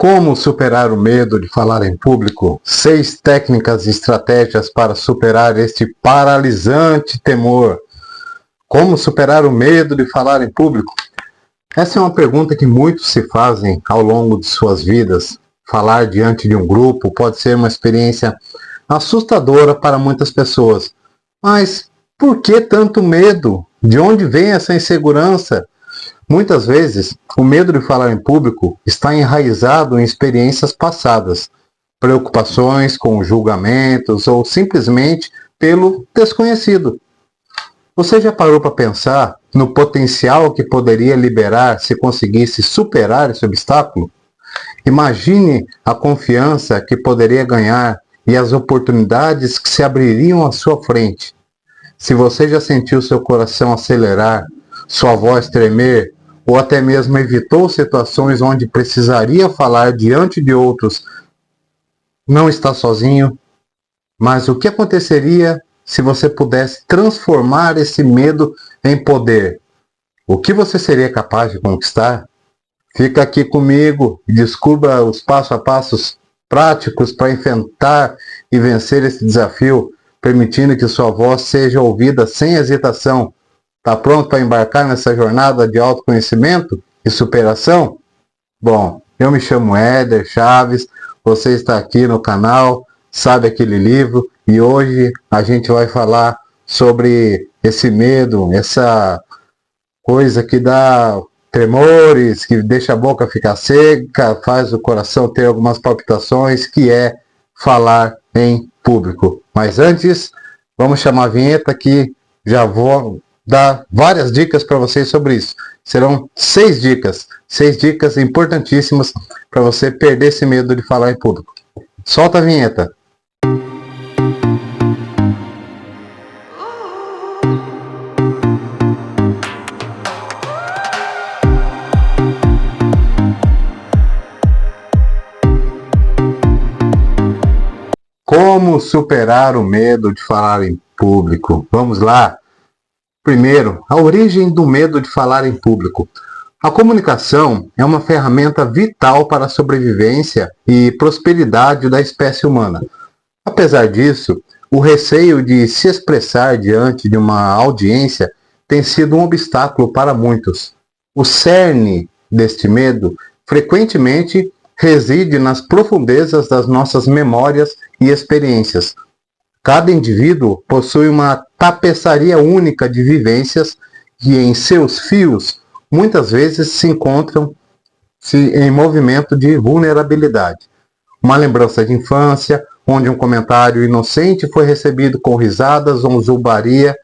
Como superar o medo de falar em público? 6 técnicas e estratégias para superar este paralisante temor. Como superar o medo de falar em público? Essa é uma pergunta que muitos se fazem ao longo de suas vidas. Falar diante de um grupo pode ser uma experiência assustadora para muitas pessoas. Mas por que tanto medo? De onde vem essa insegurança? Muitas vezes, o medo de falar em público está enraizado em experiências passadas, preocupações com julgamentos ou simplesmente pelo desconhecido. Você já parou para pensar no potencial que poderia liberar se conseguisse superar esse obstáculo? Imagine a confiança que poderia ganhar e as oportunidades que se abririam à sua frente. Se você já sentiu seu coração acelerar, sua voz tremer, ou até mesmo evitou situações onde precisaria falar diante de outros, não está sozinho. Mas o que aconteceria se você pudesse transformar esse medo em poder? O que você seria capaz de conquistar? Fica aqui comigo e descubra os passo a passos práticos para enfrentar e vencer esse desafio, permitindo que sua voz seja ouvida sem hesitação. Está pronto para embarcar nessa jornada de autoconhecimento e superação? Bom, eu me chamo Éder Chaves, você está aqui no canal Sabe Aquele Livro, e hoje a gente vai falar sobre esse medo, essa coisa que dá tremores, que deixa a boca ficar seca, faz o coração ter algumas palpitações, que é falar em público. Mas antes, vamos chamar a vinheta que já vou dar várias dicas para vocês sobre isso. Serão 6 dicas importantíssimas para você perder esse medo de falar em público. Solta a vinheta. Como superar o medo de falar em público? Vamos lá. Primeiro, a origem do medo de falar em público. A comunicação é uma ferramenta vital para a sobrevivência e prosperidade da espécie humana. Apesar disso, o receio de se expressar diante de uma audiência tem sido um obstáculo para muitos. O cerne deste medo frequentemente reside nas profundezas das nossas memórias e experiências. Cada indivíduo possui uma tapeçaria única de vivências que em seus fios muitas vezes se encontram em movimento de vulnerabilidade. Uma lembrança de infância, onde um comentário inocente foi recebido com risadas ou zombaria,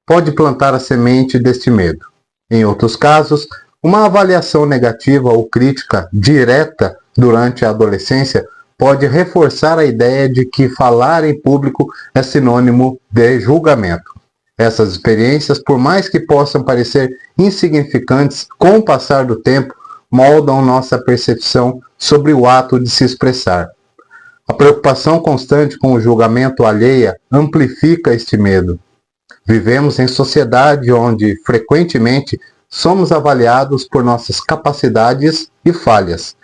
pode plantar a semente deste medo. Em outros casos, uma avaliação negativa ou crítica direta durante a adolescência pode reforçar a ideia de que falar em público é sinônimo de julgamento. Essas experiências, por mais que possam parecer insignificantes, com o passar do tempo, moldam nossa percepção sobre o ato de se expressar. A preocupação constante com o julgamento alheia amplifica este medo. Vivemos em sociedade onde, frequentemente, somos avaliados por nossas capacidades e falhas.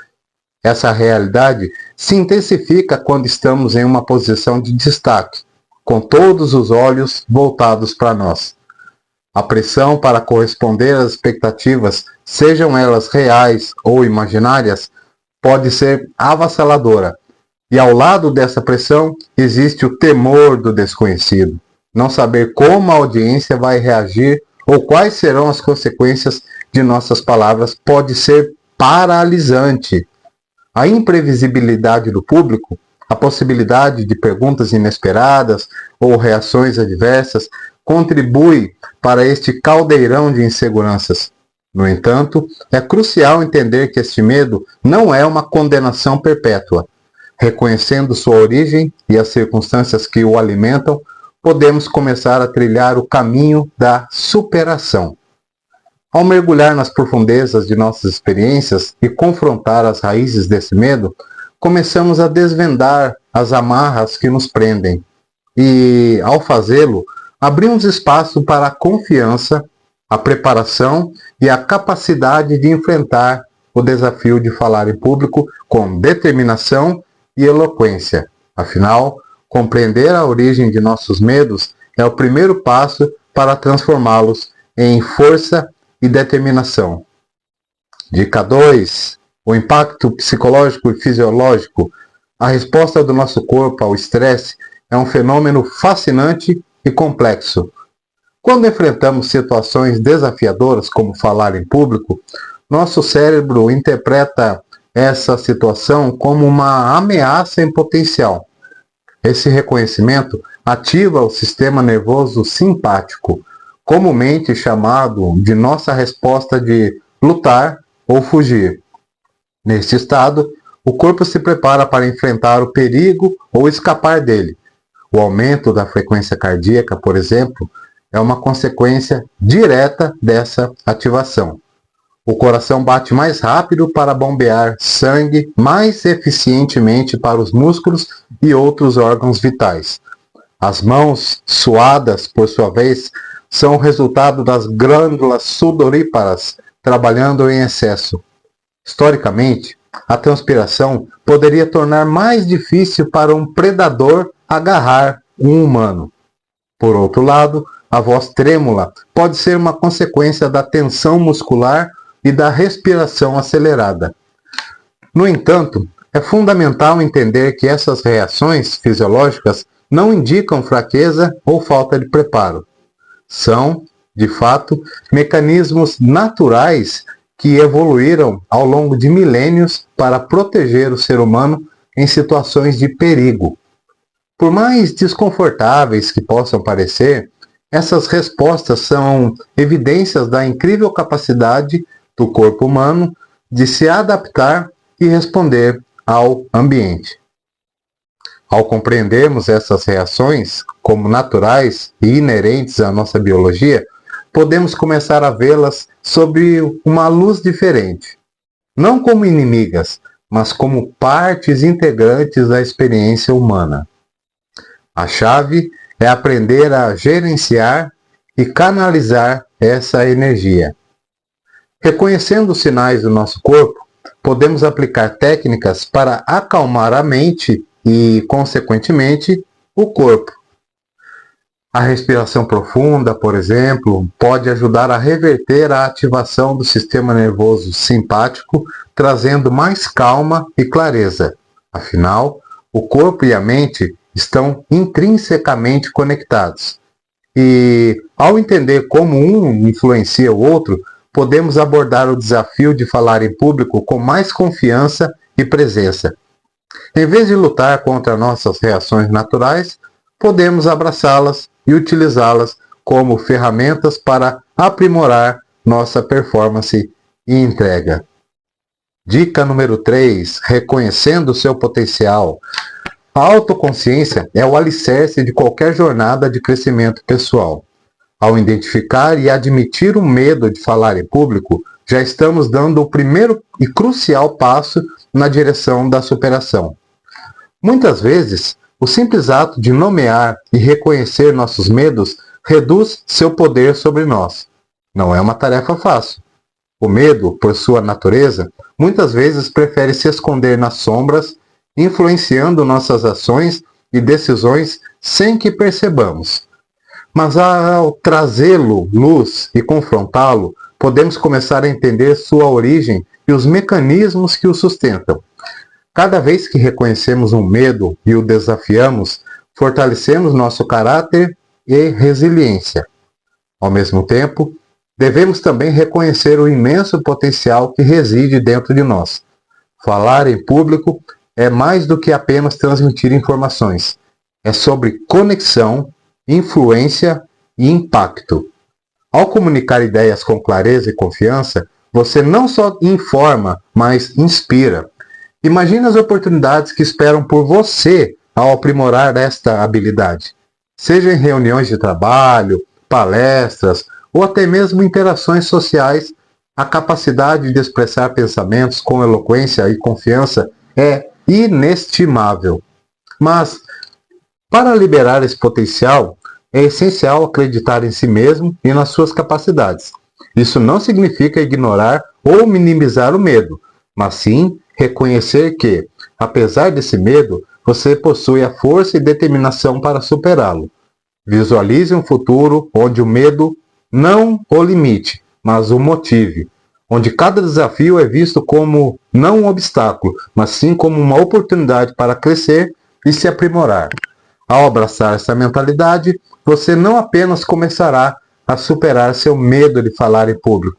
Essa realidade se intensifica quando estamos em uma posição de destaque, com todos os olhos voltados para nós. A pressão para corresponder às expectativas, sejam elas reais ou imaginárias, pode ser avassaladora. E ao lado dessa pressão existe o temor do desconhecido. Não saber como a audiência vai reagir ou quais serão as consequências de nossas palavras pode ser paralisante. A imprevisibilidade do público, a possibilidade de perguntas inesperadas ou reações adversas, contribui para este caldeirão de inseguranças. No entanto, é crucial entender que este medo não é uma condenação perpétua. Reconhecendo sua origem e as circunstâncias que o alimentam, podemos começar a trilhar o caminho da superação. Ao mergulhar nas profundezas de nossas experiências e confrontar as raízes desse medo, começamos a desvendar as amarras que nos prendem. E, ao fazê-lo, abrimos espaço para a confiança, a preparação e a capacidade de enfrentar o desafio de falar em público com determinação e eloquência. Afinal, compreender a origem de nossos medos é o primeiro passo para transformá-los em força e determinação. Dica 2. O impacto psicológico e fisiológico. A resposta do nosso corpo ao estresse é um fenômeno fascinante e complexo. Quando enfrentamos situações desafiadoras, como falar em público, nosso cérebro interpreta essa situação como uma ameaça em potencial. Esse reconhecimento ativa o sistema nervoso simpático, comumente chamado de nossa resposta de lutar ou fugir. Neste estado, o corpo se prepara para enfrentar o perigo ou escapar dele. O aumento da frequência cardíaca, por exemplo, é uma consequência direta dessa ativação. O coração bate mais rápido para bombear sangue mais eficientemente para os músculos e outros órgãos vitais. As mãos suadas, por sua vez, são o resultado das glândulas sudoríparas trabalhando em excesso. Historicamente, a transpiração poderia tornar mais difícil para um predador agarrar um humano. Por outro lado, a voz trêmula pode ser uma consequência da tensão muscular e da respiração acelerada. No entanto, é fundamental entender que essas reações fisiológicas não indicam fraqueza ou falta de preparo. São, de fato, mecanismos naturais que evoluíram ao longo de milênios para proteger o ser humano em situações de perigo. Por mais desconfortáveis que possam parecer, essas respostas são evidências da incrível capacidade do corpo humano de se adaptar e responder ao ambiente. Ao compreendermos essas reações como naturais e inerentes à nossa biologia, podemos começar a vê-las sob uma luz diferente. Não como inimigas, mas como partes integrantes da experiência humana. A chave é aprender a gerenciar e canalizar essa energia. Reconhecendo os sinais do nosso corpo, podemos aplicar técnicas para acalmar a mente e, consequentemente, o corpo. A respiração profunda, por exemplo, pode ajudar a reverter a ativação do sistema nervoso simpático, trazendo mais calma e clareza. Afinal, o corpo e a mente estão intrinsecamente conectados. E, ao entender como um influencia o outro, podemos abordar o desafio de falar em público com mais confiança e presença. Em vez de lutar contra nossas reações naturais, podemos abraçá-las e utilizá-las como ferramentas para aprimorar nossa performance e entrega. Dica número 3. Reconhecendo o seu potencial. A autoconsciência é o alicerce de qualquer jornada de crescimento pessoal. Ao identificar e admitir o medo de falar em público, já estamos dando o primeiro e crucial passo na direção da superação. Muitas vezes, o simples ato de nomear e reconhecer nossos medos reduz seu poder sobre nós. Não é uma tarefa fácil. O medo, por sua natureza, muitas vezes prefere se esconder nas sombras, influenciando nossas ações e decisões sem que percebamos. Mas ao trazê-lo luz e confrontá-lo, podemos começar a entender sua origem e os mecanismos que o sustentam. Cada vez que reconhecemos um medo e o desafiamos, fortalecemos nosso caráter e resiliência. Ao mesmo tempo, devemos também reconhecer o imenso potencial que reside dentro de nós. Falar em público é mais do que apenas transmitir informações. É sobre conexão, influência e impacto. Ao comunicar ideias com clareza e confiança, você não só informa, mas inspira. Imagine as oportunidades que esperam por você ao aprimorar esta habilidade. Seja em reuniões de trabalho, palestras ou até mesmo interações sociais, a capacidade de expressar pensamentos com eloquência e confiança é inestimável. Mas, para liberar esse potencial, é essencial acreditar em si mesmo e nas suas capacidades. Isso não significa ignorar ou minimizar o medo, mas sim reconhecer que, apesar desse medo, você possui a força e determinação para superá-lo. Visualize um futuro onde o medo não o limite, mas o motive, onde cada desafio é visto como não um obstáculo, mas sim como uma oportunidade para crescer e se aprimorar. Ao abraçar essa mentalidade, você não apenas começará a superar seu medo de falar em público,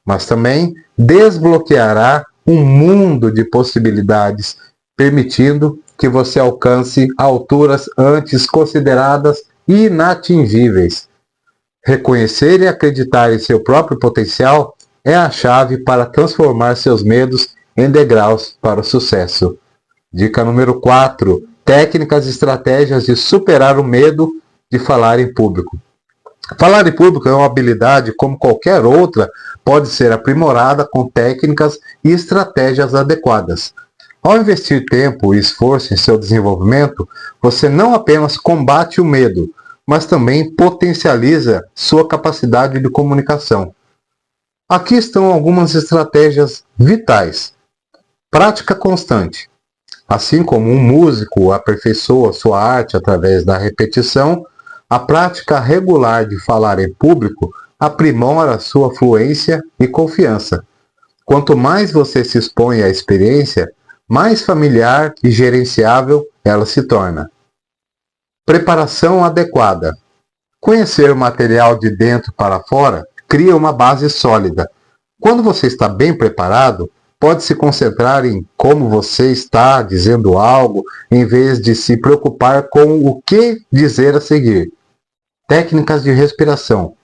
mas também desbloqueará um mundo de possibilidades, permitindo que você alcance alturas antes consideradas inatingíveis. Reconhecer e acreditar em seu próprio potencial é a chave para transformar seus medos em degraus para o sucesso. Dica número 4. Técnicas e estratégias de superar o medo de falar em público. Falar em público é uma habilidade, como qualquer outra, pode ser aprimorada com técnicas e estratégias adequadas. Ao investir tempo e esforço em seu desenvolvimento, você não apenas combate o medo, mas também potencializa sua capacidade de comunicação. Aqui estão algumas estratégias vitais. Prática constante. Assim como um músico aperfeiçoa sua arte através da repetição, a prática regular de falar em público aprimora sua fluência e confiança. Quanto mais você se expõe à experiência, mais familiar e gerenciável ela se torna. Preparação adequada. Conhecer o material de dentro para fora cria uma base sólida. Quando você está bem preparado, pode se concentrar em como você está dizendo algo, em vez de se preocupar com o que dizer a seguir. Técnicas de respiração.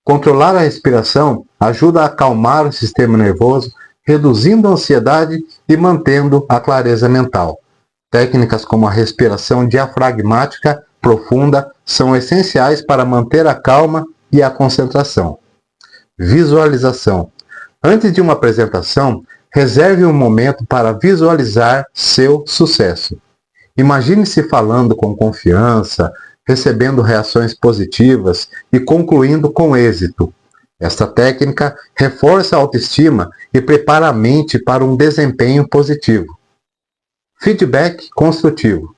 Controlar a respiração ajuda a acalmar o sistema nervoso, reduzindo a ansiedade e mantendo a clareza mental. Técnicas como a respiração diafragmática profunda são essenciais para manter a calma e a concentração. Visualização. Antes de uma apresentação, reserve um momento para visualizar seu sucesso. Imagine-se falando com confiança, recebendo reações positivas e concluindo com êxito. Esta técnica reforça a autoestima e prepara a mente para um desempenho positivo. Feedback construtivo.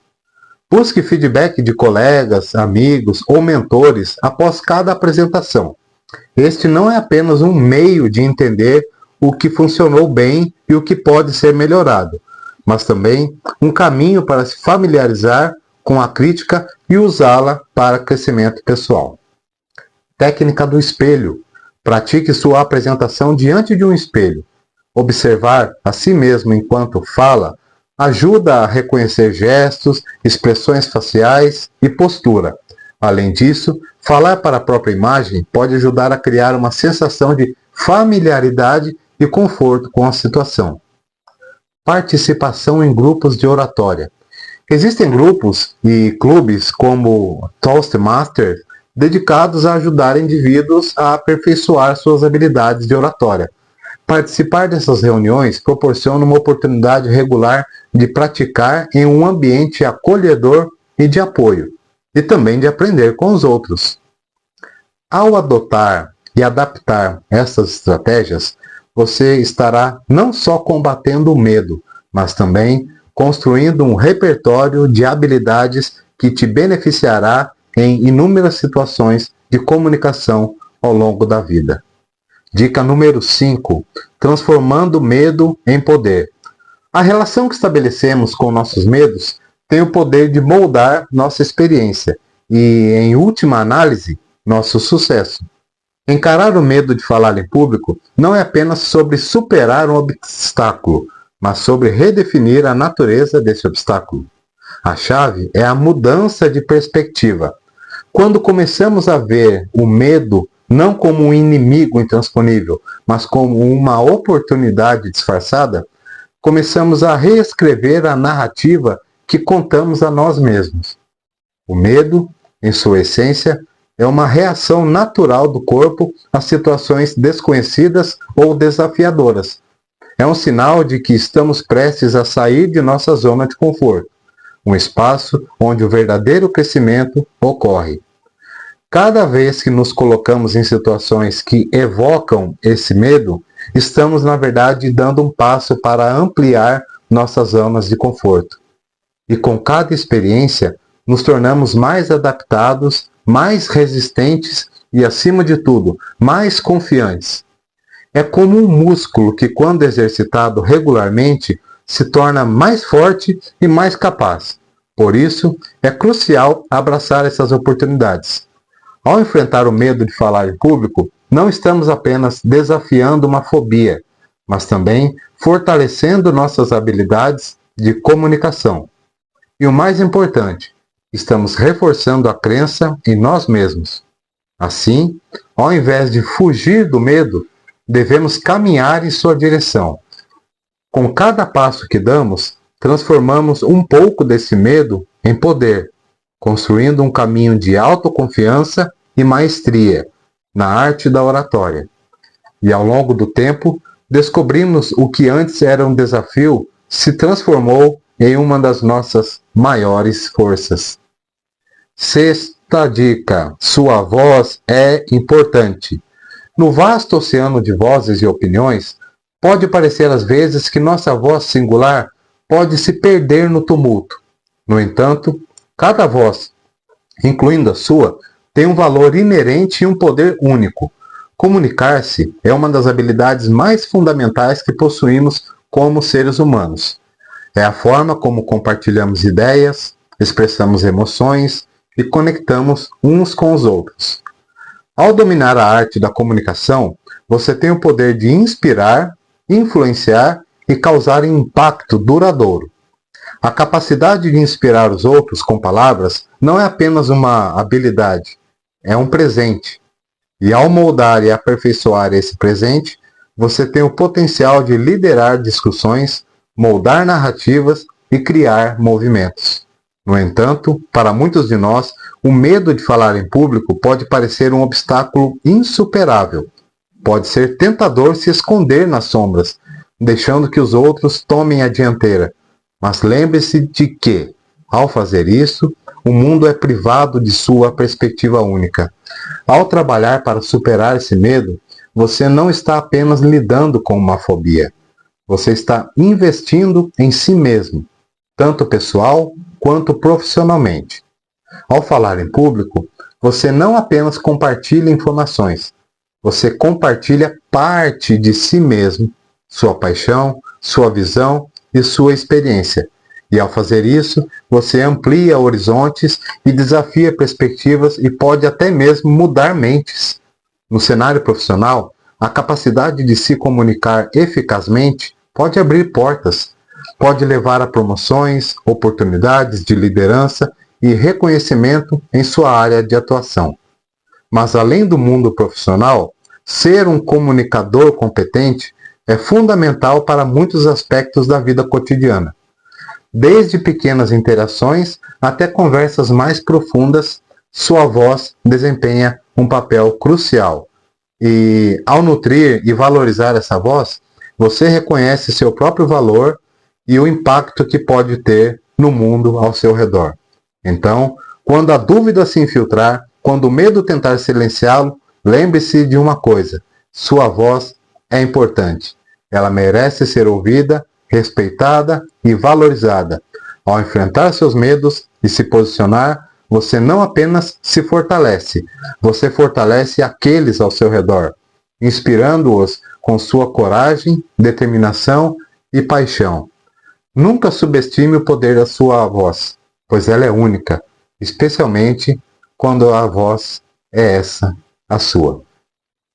Busque feedback de colegas, amigos ou mentores após cada apresentação. Este não é apenas um meio de entender o que funcionou bem e o que pode ser melhorado, mas também um caminho para se familiarizar com a crítica e usá-la para crescimento pessoal. Técnica do espelho. Pratique sua apresentação diante de um espelho. Observar a si mesmo enquanto fala ajuda a reconhecer gestos, expressões faciais e postura. Além disso, falar para a própria imagem pode ajudar a criar uma sensação de familiaridade e conforto com a situação. Participação em grupos de oratória. Existem grupos e clubes como Toastmasters dedicados a ajudar indivíduos a aperfeiçoar suas habilidades de oratória. Participar dessas reuniões proporciona uma oportunidade regular de praticar em um ambiente acolhedor e de apoio, e também de aprender com os outros. Ao adotar e adaptar essas estratégias, você estará não só combatendo o medo, mas também construindo um repertório de habilidades que te beneficiará em inúmeras situações de comunicação ao longo da vida. Dica número 5. Transformando medo em poder. A relação que estabelecemos com nossos medos tem o poder de moldar nossa experiência e, em última análise, nosso sucesso. Encarar o medo de falar em público não é apenas sobre superar um obstáculo, mas sobre redefinir a natureza desse obstáculo. A chave é a mudança de perspectiva. Quando começamos a ver o medo não como um inimigo intransponível, mas como uma oportunidade disfarçada, começamos a reescrever a narrativa que contamos a nós mesmos. O medo, em sua essência, é uma reação natural do corpo a situações desconhecidas ou desafiadoras. É um sinal de que estamos prestes a sair de nossa zona de conforto, um espaço onde o verdadeiro crescimento ocorre. Cada vez que nos colocamos em situações que evocam esse medo, estamos, na verdade, dando um passo para ampliar nossas zonas de conforto. E com cada experiência, nos tornamos mais adaptados, mais resistentes e, acima de tudo, mais confiantes. É como um músculo que, quando exercitado regularmente, se torna mais forte e mais capaz. Por isso, é crucial abraçar essas oportunidades. Ao enfrentar o medo de falar em público, não estamos apenas desafiando uma fobia, mas também fortalecendo nossas habilidades de comunicação. E o mais importante, estamos reforçando a crença em nós mesmos. Assim, ao invés de fugir do medo, devemos caminhar em sua direção. Com cada passo que damos, transformamos um pouco desse medo em poder, construindo um caminho de autoconfiança e maestria na arte da oratória. E ao longo do tempo, descobrimos o que antes era um desafio se transformou em uma das nossas maiores forças. Sexta dica: sua voz é importante. No vasto oceano de vozes e opiniões, pode parecer às vezes que nossa voz singular pode se perder no tumulto. No entanto, cada voz, incluindo a sua, tem um valor inerente e um poder único. Comunicar-se é uma das habilidades mais fundamentais que possuímos como seres humanos. É a forma como compartilhamos ideias, expressamos emoções e conectamos uns com os outros. Ao dominar a arte da comunicação, você tem o poder de inspirar, influenciar e causar impacto duradouro. A capacidade de inspirar os outros com palavras não é apenas uma habilidade, é um presente. E ao moldar e aperfeiçoar esse presente, você tem o potencial de liderar discussões, moldar narrativas e criar movimentos. No entanto, para muitos de nós, o medo de falar em público pode parecer um obstáculo insuperável. Pode ser tentador se esconder nas sombras, deixando que os outros tomem a dianteira. Mas lembre-se de que, ao fazer isso, o mundo é privado de sua perspectiva única. Ao trabalhar para superar esse medo, você não está apenas lidando com uma fobia. Você está investindo em si mesmo, tanto pessoal quanto profissionalmente. Ao falar em público, você não apenas compartilha informações, você compartilha parte de si mesmo, sua paixão, sua visão e sua experiência. E ao fazer isso, você amplia horizontes e desafia perspectivas e pode até mesmo mudar mentes. No cenário profissional, a capacidade de se comunicar eficazmente pode abrir portas, pode levar a promoções, oportunidades de liderança e reconhecimento em sua área de atuação. Mas além do mundo profissional, ser um comunicador competente é fundamental para muitos aspectos da vida cotidiana. Desde pequenas interações até conversas mais profundas, sua voz desempenha um papel crucial. E ao nutrir e valorizar essa voz, você reconhece seu próprio valor e o impacto que pode ter no mundo ao seu redor. Então, quando a dúvida se infiltrar, quando o medo tentar silenciá-lo, lembre-se de uma coisa: sua voz é importante. Ela merece ser ouvida, respeitada e valorizada. Ao enfrentar seus medos e se posicionar, você não apenas se fortalece, você fortalece aqueles ao seu redor, inspirando-os com sua coragem, determinação e paixão. Nunca subestime o poder da sua voz, pois ela é única, especialmente quando a voz é essa, a sua.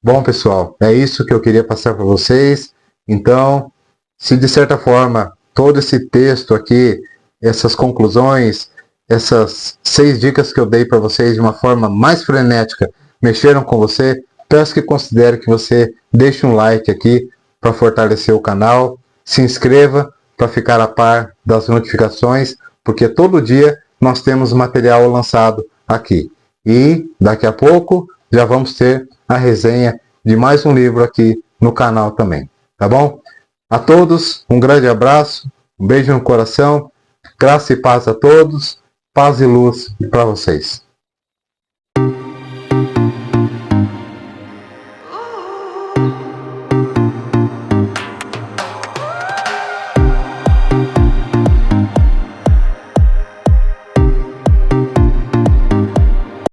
Bom, pessoal, é isso que eu queria passar para vocês. Então, se de certa forma todo esse texto aqui, essas conclusões, essas 6 dicas que eu dei para vocês de uma forma mais frenética mexeram com você, peço que considere que você deixe um like aqui para fortalecer o canal, se inscreva para ficar a par das notificações, porque todo dia nós temos material lançado aqui. E daqui a pouco já vamos ter a resenha de mais um livro aqui no canal também, tá bom? A todos, um grande abraço, um beijo no coração, graça e paz a todos, paz e luz para vocês.